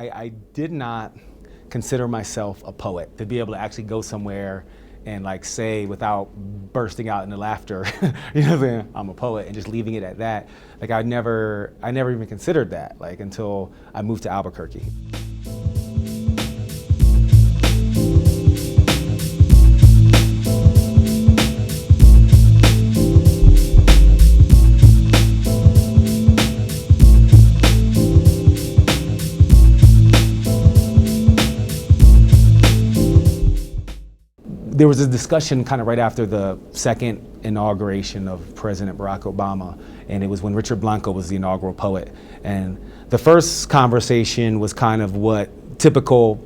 I did not consider myself a poet. To be able to actually go somewhere and like say without bursting out into laughter, you know what I'm saying, I'm a poet, and just leaving it at that. Like I never even considered that, like until I moved to Albuquerque. There was a discussion kind of right after the second inauguration of President Barack Obama, and it was when Richard Blanco was the inaugural poet. And the first conversation was kind of what typical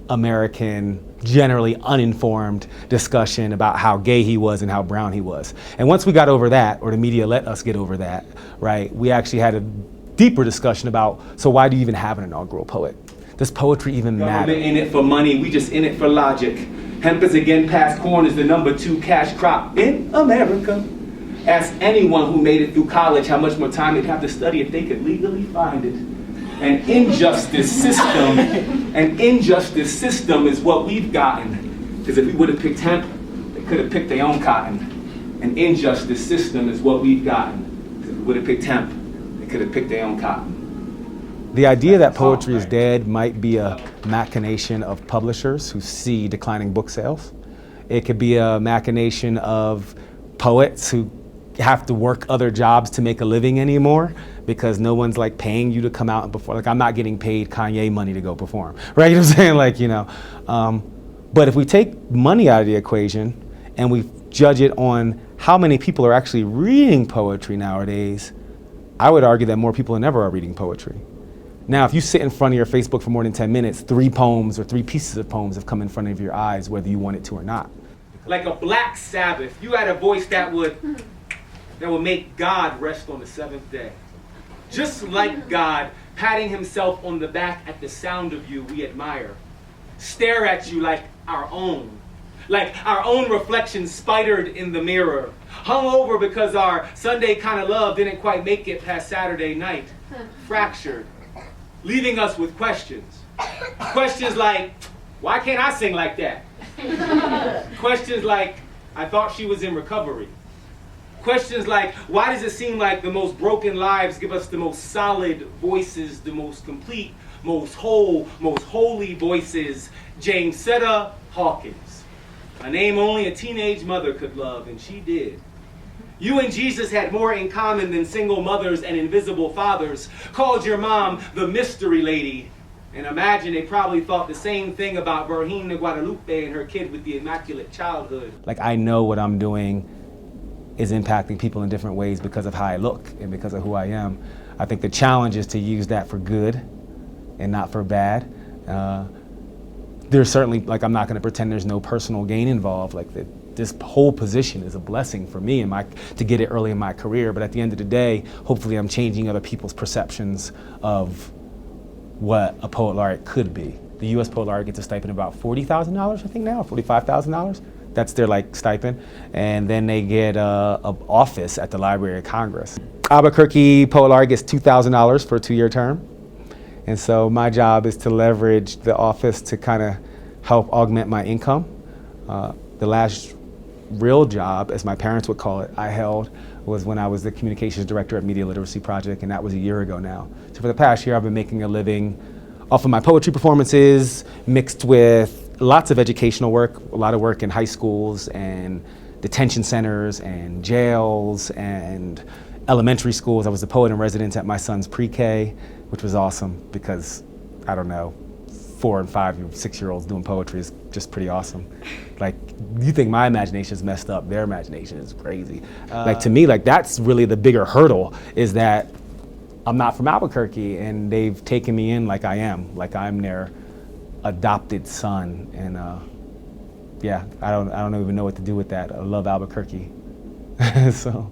American, generally uninformed discussion about how gay he was and how brown he was. And once we got over that, or the media let us get over that, right, we actually had a deeper discussion about, so why do you even have an inaugural poet? Does poetry even matter? Government in it for money, we just in it for logic. Hemp is again past corn is the #2 cash crop in America. Ask anyone who made it through college how much more time they'd have to study if they could legally find it. An injustice system is what we've gotten. Because if we would have picked hemp, they could have picked their own cotton. An injustice system is what we've gotten. Because if we would have picked hemp, they could have picked their own cotton. The idea that poetry is dead might be a machination of publishers who see declining book sales. It could be a machination of poets who have to work other jobs to make a living anymore because no one's like paying you to come out and perform. Like I'm not getting paid Kanye money to go perform, right? You know what I'm saying? Like, you know, but if we take money out of the equation and we judge it on how many people are actually reading poetry nowadays, I would argue that more people than ever are reading poetry. Now, if you sit in front of your Facebook for more than 10 minutes, 3 poems or 3 pieces of poems have come in front of your eyes, whether you want it to or not. Like a Black Sabbath, you had a voice that would make God rest on the 7th day. Just like God patting himself on the back at the sound of you we admire. Stare at you like our own reflection spidered in the mirror. Hung over because our Sunday kind of love didn't quite make it past Saturday night. Fractured. Leaving us with questions. Questions like, why can't I sing like that? Questions like, I thought she was in recovery. Questions like, why does it seem like the most broken lives give us the most solid voices, the most complete, most whole, most holy voices? Jamesetta Hawkins, a name only a teenage mother could love, and she did. You and Jesus had more in common than single mothers and invisible fathers. Called your mom the mystery lady. And imagine they probably thought the same thing about Virgin de Guadalupe and her kid with the immaculate childhood. Like I know what I'm doing is impacting people in different ways because of how I look and because of who I am. I think the challenge is to use that for good and not for bad. There's certainly, like I'm not gonna pretend there's no personal gain involved. Like this whole position is a blessing for me to get it early in my career, but at the end of the day, hopefully I'm changing other people's perceptions of what a poet laureate could be. The U.S. Poet Laureate gets a stipend of about $40,000, I think now, $45,000. That's their like stipend, and then they get an office at the Library of Congress. Albuquerque Poet Laureate gets $2,000 for a 2-year term, and so my job is to leverage the office to kind of help augment my income. The last real job, as my parents would call it, I held was when I was the communications director at Media Literacy Project, and that was a year ago now. So for the past year, I've been making a living off of my poetry performances, mixed with lots of educational work, a lot of work in high schools and detention centers and jails and elementary schools. I was the poet in residence at my son's pre-K, which was awesome because, I don't know, 4 and 5 and 6-year-olds doing poetry is just pretty awesome. Like, you think my imagination is messed up, their imagination is crazy. Like to me, like that's really the bigger hurdle, is that I'm not from Albuquerque and they've taken me in like I am, like I'm their adopted son. And yeah, I don't even know what to do with that. I love Albuquerque. So.